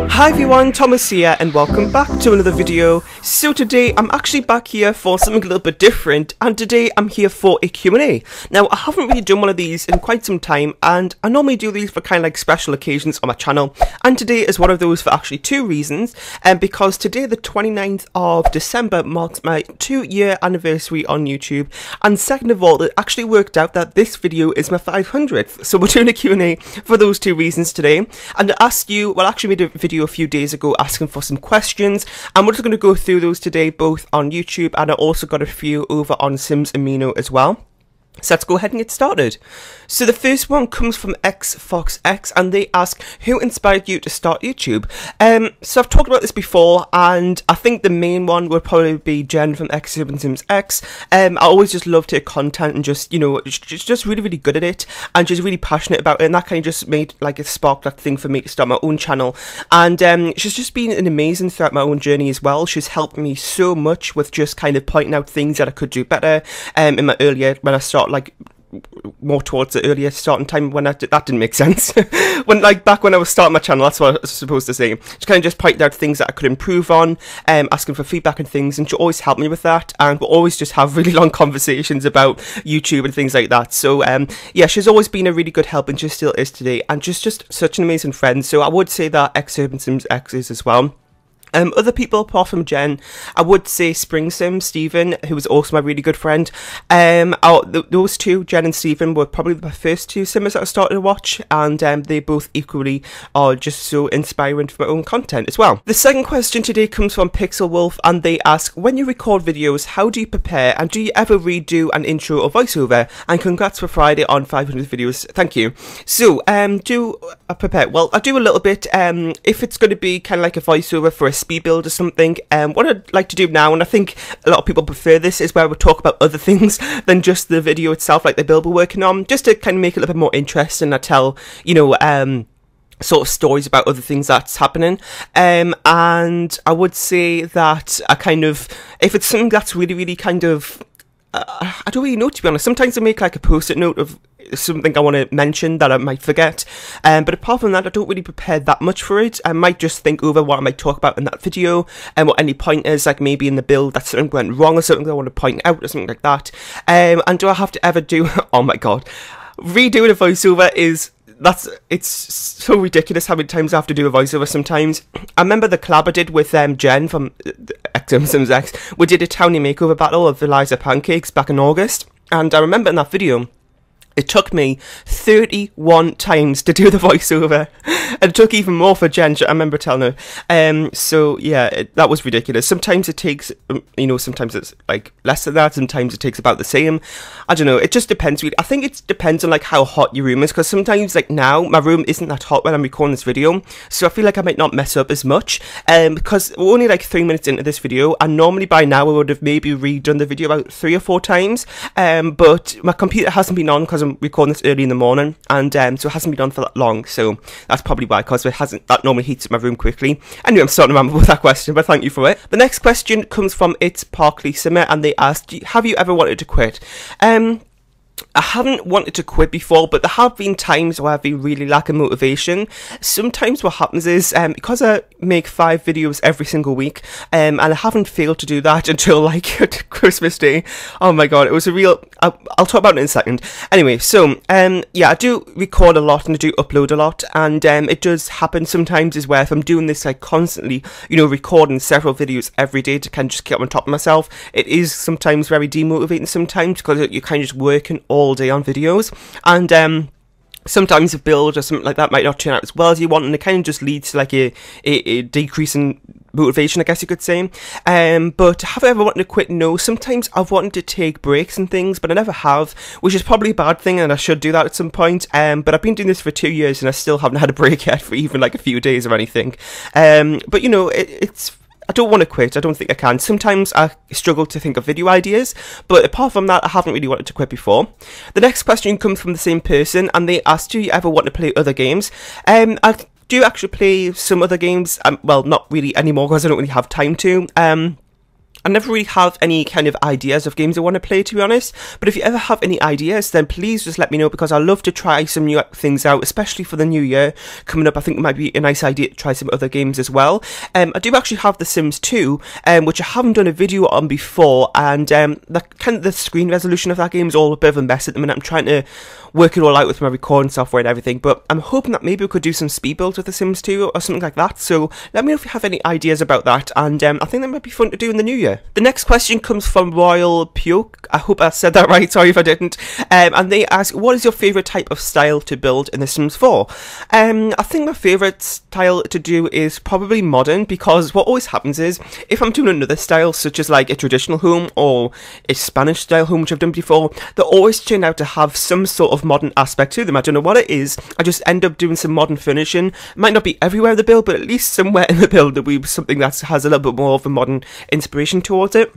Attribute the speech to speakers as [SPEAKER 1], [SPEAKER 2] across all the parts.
[SPEAKER 1] Hi everyone, Thomas here and welcome back to another video. So today I'm actually back here for something a little bit different, and today I'm here for a Q&A. Now I haven't really done one of these in quite some time, and I normally do these for kind of like special occasions on my channel, and today is one of those for actually two reasons. Because today, the 29th of December, marks my 2-year anniversary on YouTube, and second of all, it actually worked out that this video is my 500th, so we're doing a Q&A for those two reasons today. And I asked you, well, I actually made a video a few days ago asking for some questions, and we're just going to go through those today, both on YouTube, and I also got a few over on Sims Amino as well. So let's go ahead and get started. So the first one comes from XFoxX, and they ask, who inspired you to start YouTube? So I've talked about this before, and I think the main one would probably be Jen from XSimSimsX. I always just loved her content, and just, you know, she's just really, really good at it, and she's really passionate about it, and that kind of just made, like, it sparked that thing for me to start my own channel. And she's just been an amazing throughout my own journey as well. She's helped me so much with just kind of pointing out things that I could do better in my earlier, when I started, like, more towards the earlier starting time, when that didn't make sense. Back when I was starting my channel, that's what I was supposed to say. She kind of just pointed out things that I could improve on, asking for feedback and things, and she always helped me with that, and we'll always just have really long conversations about YouTube and things like that. So yeah, she's always been a really good help, and she still is today, and just such an amazing friend. So I would say that XSimSimsX is as well. Other people apart from Jen, I would say SpringSim, Stephen, who was also my really good friend. Those two, Jen and Stephen, were probably my first two simmers that I started to watch, and they both equally are just so inspiring for my own content as well. The second question today comes from Pixel Wolf, and they ask, when you record videos, how do you prepare, and do you ever redo an intro or voiceover? And congrats for Friday on 500 videos, thank you. So, do I prepare? Well, I do a little bit. If it's going to be kind of like a voiceover for a speed build or something, what I'd like to do now, and I think a lot of people prefer this, is where we talk about other things than just the video itself, like the build we're working on, just to kind of make it a little bit more interesting. I tell, you know, sort of stories about other things that's happening, and I would say that I kind of, if it's something that's really, really kind of, I don't really know, to be honest. Sometimes I make like a post-it note of something I want to mention that I might forget, but apart from that, I don't really prepare that much for it. I might just think over what I might talk about in that video, and what any pointers, like maybe in the build that something went wrong or something I want to point out or something like that. And do I have to ever do, oh my god, redoing a voiceover it's so ridiculous how many times I have to do a voiceover sometimes. I remember the collab I did with Jen from XSimSimsX. We did a townie makeover battle of Eliza Pancakes back in August, and I remember in that video, it took me 31 times to do the voiceover, and it took even more for Jen, I remember telling her. So yeah, that was ridiculous. Sometimes it takes, you know, sometimes it's like less than that, sometimes it takes about the same. I don't know, it just depends really. I think it depends on like how hot your room is, because sometimes, like now, my room isn't that hot when I'm recording this video, so I feel like I might not mess up as much, because we're only like 3 minutes into this video, and normally by now I would have maybe redone the video about 3 or 4 times, but my computer hasn't been on because I'm recording this early in the morning, and so it hasn't been on for that long, so that's probably why, because that normally heats up my room quickly. Anyway, I'm starting to remember with that question, but thank you for it. The next question comes from It's Parkley Simmer, and they asked, have you ever wanted to quit? I haven't wanted to quit before, but there have been times where I've been really lacking motivation. Sometimes what happens is, because I make 5 videos every single week, and I haven't failed to do that until like Christmas Day. Oh my god, it was a real, I'll talk about it in a second. Anyway, so, yeah, I do record a lot and I do upload a lot, and it does happen sometimes as well, if I'm doing this like constantly, you know, recording several videos every day to kind of just get on top of myself, it is sometimes very demotivating sometimes, because you're kind of just working all day on videos, and sometimes a build or something like that might not turn out as well as you want, and it kind of just leads to like a decrease in motivation, I guess you could say. But have I ever wanted to quit? No. Sometimes I've wanted to take breaks and things, but I never have, which is probably a bad thing, and I should do that at some point. But I've been doing this for 2 years, and I still haven't had a break yet for even like a few days or anything. But you know, it's I don't want to quit. I don't think I can. Sometimes I struggle to think of video ideas, but apart from that, I haven't really wanted to quit before. The next question comes from the same person, and they asked, do you ever want to play other games? I do actually play some other games. Well, not really anymore, because I don't really have time to. I never really have any kind of ideas of games I want to play, to be honest, but if you ever have any ideas, then please just let me know, because I love to try some new things out, especially for the new year coming up. I think it might be a nice idea to try some other games as well. I do actually have The Sims 2, which I haven't done a video on before, and the screen resolution of that game is all a bit of a mess at the minute. I'm trying to work it all out with my recording software and everything, but I'm hoping that maybe we could do some speed builds with The Sims 2 or something like that, so let me know if you have any ideas about that, and I think that might be fun to do in the new year. The next question comes from Royal Puke. I hope I said that right, sorry if I didn't, and they ask, what is your favourite type of style to build in The Sims 4? I think my favourite style to do is probably modern, because what always happens is, if I'm doing another style, such as like a traditional home or a Spanish style home, which I've done before, they always turn out to have some sort of modern aspect to them. I don't know what it is, I just end up doing some modern finishing. It might not be everywhere in the build, but at least somewhere in the build there'll be something that has a little bit more of a modern inspiration towards it.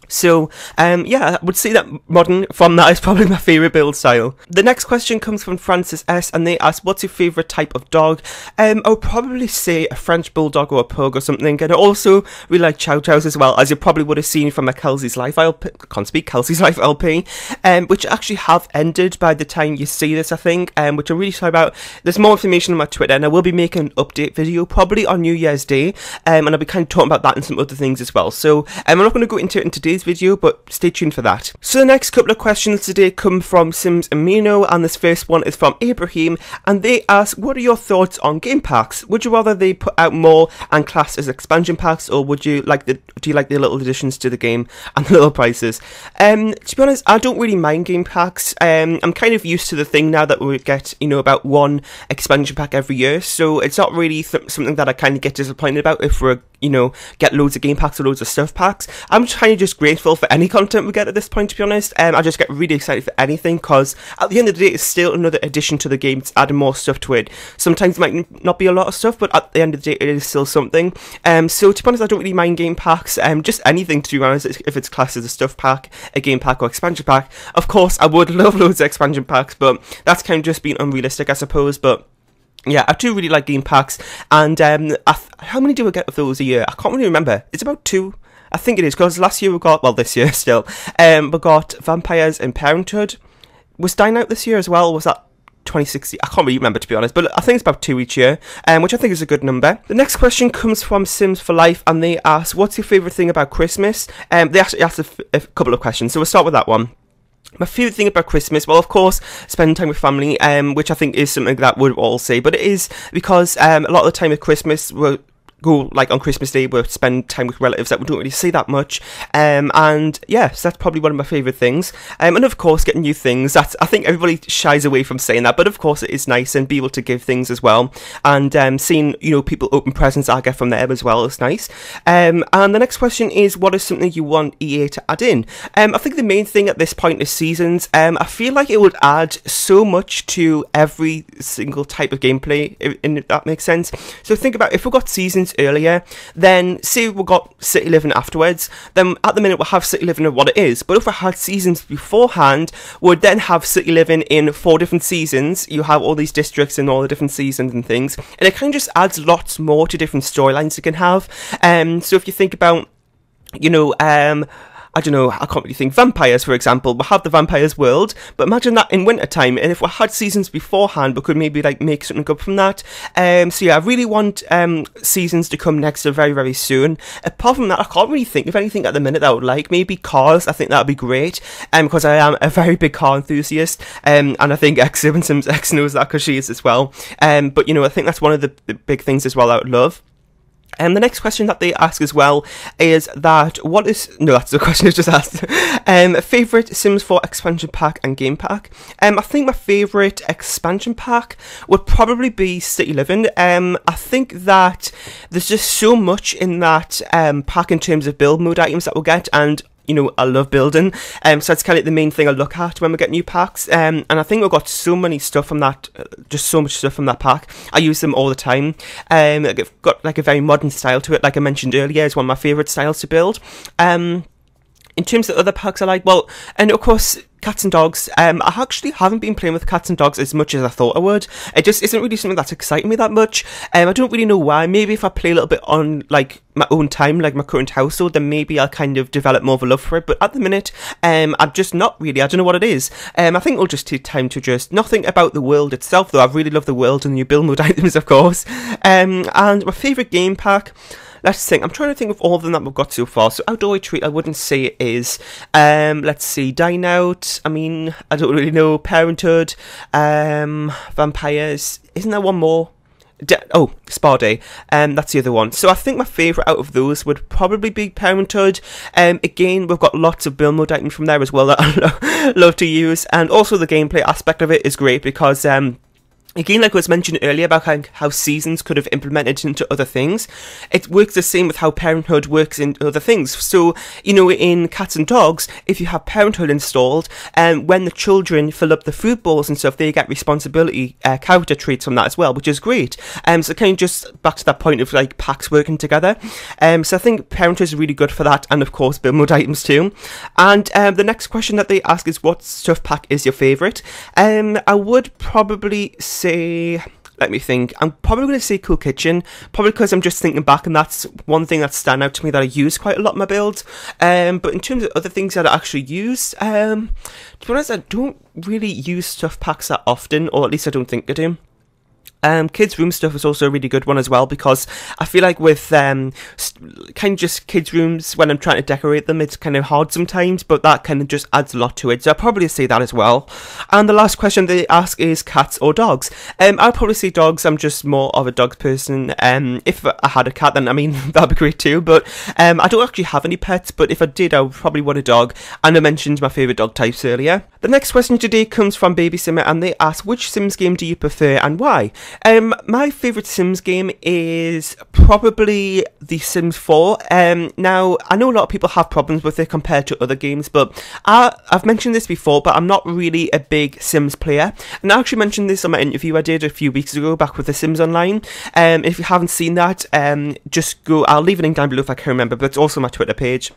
[SPEAKER 1] So, yeah, I would say that modern from that is probably my favourite build style. The next question comes from Francis S, and they ask, what's your favourite type of dog? I would probably say a French Bulldog or a Pug or something, and I also really like Chow Chows as well, as you probably would have seen from my Kelsey's Life LP, which actually have ended by the time you see this, I think, which I'm really sorry about. There's more information on my Twitter, and I will be making an update video probably on New Year's Day, and I'll be kind of talking about that and some other things as well. So, I'm not going to go into it in today's video, but stay tuned for that. So the next couple of questions today come from Sims Amino, and this first one is from Ibrahim, and they ask, what are your thoughts on game packs? Would you rather they put out more and class as expansion packs, or do you like the little additions to the game and the little prices? To be honest, I don't really mind game packs. I'm kind of used to the thing now that we get, about one expansion pack every year, so it's not really something that I kind of get disappointed about if we're get loads of game packs or loads of stuff packs. I'm kind of just grateful for any content we get at this point, to be honest. I just get really excited for anything, because at the end of the day, it's still another addition to the game. It's adding more stuff to it. Sometimes it might not be a lot of stuff, but at the end of the day, it is still something. So to be honest, I don't really mind game packs. Just anything, to be honest, if it's classed as a stuff pack, a game pack, or expansion pack. Of course, I would love loads of expansion packs, but that's kind of just being unrealistic, I suppose. But yeah, I do really like game packs, and how many do we get of those a year? I can't really remember. It's about 2. I think it is, because last year we got, well, this year still, we got Vampires in Parenthood. Was Dying Out this year as well? Was that 2016? I can't really remember, to be honest, but I think it's about 2 each year, which I think is a good number. The next question comes from Sims for Life, and they ask, what's your favourite thing about Christmas? They actually asked a couple of questions, so we'll start with that one. My favourite thing about Christmas, well, of course, spending time with family, which I think is something that we'd all say, but it is because a lot of the time at Christmas, we'll go, like on Christmas Day, we'll spend time with relatives that we don't really see that much, and yeah, so that's probably one of my favourite things, and of course, getting new things. I think everybody shies away from saying that, but of course it is nice, and be able to give things as well, and seeing, people open presents I get from them as well is nice. And the next question is, what is something you want EA to add in? I think the main thing at this point is seasons. I feel like it would add so much to every single type of gameplay, if that makes sense. So think about, if we got seasons earlier, then say we got City Living afterwards, then at the minute we'll have City Living of what it is, but if we had seasons beforehand, we'd then have City Living in 4 different seasons. You have all these districts and all the different seasons and things, and it kind of just adds lots more to different storylines you can have. So if you think about, I don't know, I can't really think. Vampires, for example, we'll have the Vampires world, but imagine that in winter time, and if we had seasons beforehand, we could maybe make something up from that. So yeah, I really want seasons to come next very, very soon. Apart from that, I can't really think of anything at the minute that I would like. Maybe cars, I think that would be great, because I am a very big car enthusiast, and I think Sims X knows that because she is as well. But I think that's one of the big things as well I would love. And the next question that they ask as well is that, that's the question I just asked. Favourite Sims 4 expansion pack and game pack? I think my favourite expansion pack would probably be City Living. I think that there's just so much in that pack in terms of build mode items that we'll get, and I love building, so that's kind of the main thing I look at when we get new packs, and I think we've got so many stuff from that, just so much stuff from that pack. I use them all the time. It's got like a very modern style to it, like I mentioned earlier, is one of my favourite styles to build. In terms of other packs I like, well, and of course, cats and dogs. I actually haven't been playing with cats and dogs as much as I thought I would. It just isn't really something that's exciting me that much. I don't really know why. Maybe if I play a little bit on, like, my own time, like my current household, then maybe I'll kind of develop more of a love for it. But at the minute, I'm just not really. I don't know what it is. I think it'll just take time to adjust. Nothing about the world itself, though. I really love the world and the new build mode items, of course. And my favourite game pack... Let's think. I'm trying to think of all of them that we've got so far. So Outdoor Treat, I wouldn't say it is. Let's see. Dine Out. I mean, I don't really know. Parenthood. Vampires. Isn't there one more? Spa Day. That's the other one. So I think my favourite out of those would probably be Parenthood. Again, we've got lots of build mode items from there as well that I love to use. And also the gameplay aspect of it is great because... Again, like I was mentioned earlier about how seasons could have implemented into other things, it works the same with how Parenthood works in other things. So, you know, in Cats and Dogs, if you have Parenthood installed, when the children fill up the food bowls and stuff, they get responsibility character traits from that as well, which is great. So kind of just back to that point of like packs working together. So I think Parenthood is really good for that, and of course build mode items too. And the next question that they ask is, what stuff pack is your favourite? I would probably say, let me think, I'm probably going to say Cool Kitchen, probably because I'm just thinking back and that's one thing that's stand out to me that I use quite a lot in my builds. But in terms of other things that I actually use, to be honest, I don't really use stuff packs that often, or at least I don't think I do. Kids' room stuff is also a really good one as well, because I feel like with kind of just kids' rooms, when I'm trying to decorate them, it's kind of hard sometimes, but that kind of just adds a lot to it, so I'll probably say that as well. And the last question they ask is cats or dogs. I'll probably say dogs. I'm just more of a dog person. If I had a cat, then I mean that'd be great too, but I don't actually have any pets, but if I did, I would probably want a dog, and I mentioned my favourite dog types earlier. The next question today comes from Baby Simmer, and they ask, which Sims game do you prefer and why? My favourite Sims game is probably The Sims 4. Now, I know a lot of people have problems with it compared to other games, but I've mentioned this before, but I'm not really a big Sims player. And I actually mentioned this on my interview I did a few weeks ago back with The Sims Online. If you haven't seen that, just go, I'll leave a link down below if I can remember, but it's also my Twitter page.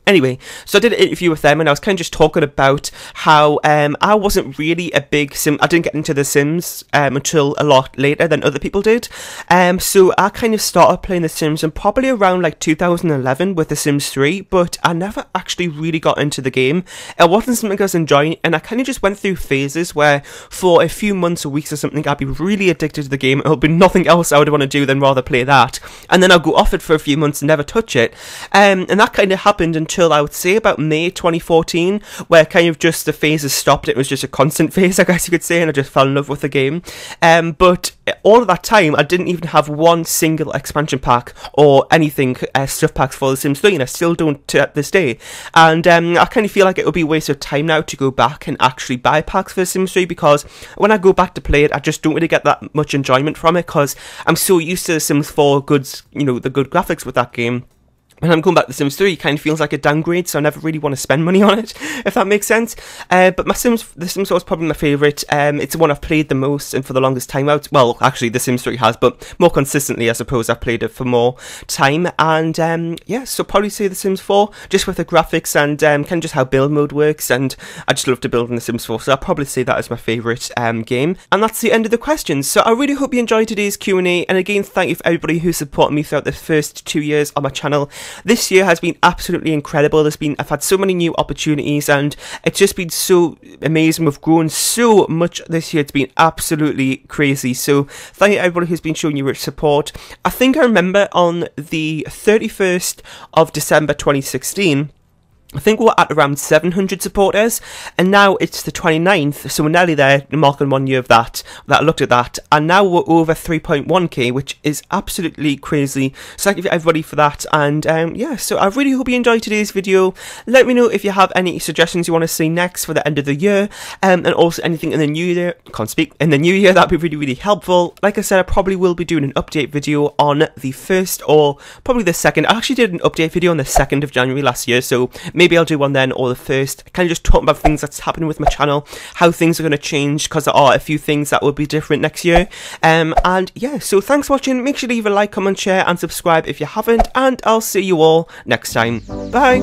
[SPEAKER 1] Anyway, so I did an interview with them and I was kind of just talking about how I wasn't really a big I didn't get into The Sims until a lot later than other people did. So I kind of started playing The Sims in probably around like 2011 with The Sims 3, but I never actually really got into the game. It wasn't something I was enjoying, and I kind of just went through phases where for a few months or weeks or something I'd be really addicted to the game. It'll be nothing else I would want to do than rather play that. And then I'll go off it for a few months and never touch it. And that kind of happened until I would say about May 2014, where kind of just the phases stopped. It was just a constant phase, I guess you could say, and I just fell in love with the game. But all of that time, I didn't even have one single expansion pack or anything, stuff packs for The Sims 3, and I still don't to this day. And I kind of feel like it would be a waste of time now to go back and actually buy packs for The Sims 3, because when I go back to play it, I just don't really get that much enjoyment from it, because I'm so used to The Sims 4 goods, you know, the good graphics with that game. When I'm going back to Sims 3, it kind of feels like a downgrade, so I never really want to spend money on it, if that makes sense. But The Sims 4 is probably my favourite. It's the one I've played the most and for the longest time out. Well, actually, The Sims 3 has, but more consistently, I suppose, I've played it for more time. And yeah, so probably say The Sims 4, just with the graphics and kind of just how build mode works. And I just love to build in The Sims 4, so I'll probably say that as my favourite game. And that's the end of the questions. So I really hope you enjoyed today's Q&A. And again, thank you for everybody who supported me throughout the first 2 years on my channel. This year has been absolutely incredible. I've had so many new opportunities, and it's just been so amazing. We've grown so much this year. It's been absolutely crazy. So thank you everybody who's been showing your support. I think I remember on the 31st of December 2016, I think we're at around 700 supporters, and now it's the 29th, so we're nearly there, marking 1 year of that I looked at that, and now we're over 3.1k, which is absolutely crazy. So thank you everybody for that, and yeah, so I really hope you enjoyed today's video. Let me know if you have any suggestions you want to see next for the end of the year, and also anything in the new year, in the new year, that'd be really, really helpful. Like I said, I probably will be doing an update video on the 1st, or probably the 2nd. I actually did an update video on the 2nd of January last year, so maybe I'll do one then, or the 1st. Kind of just talking about things that's happening with my channel, how things are going to change, because there are a few things that will be different next year. And yeah, so thanks for watching. Make sure to leave a like, comment, share, and subscribe if you haven't, and I'll see you all next time. Bye!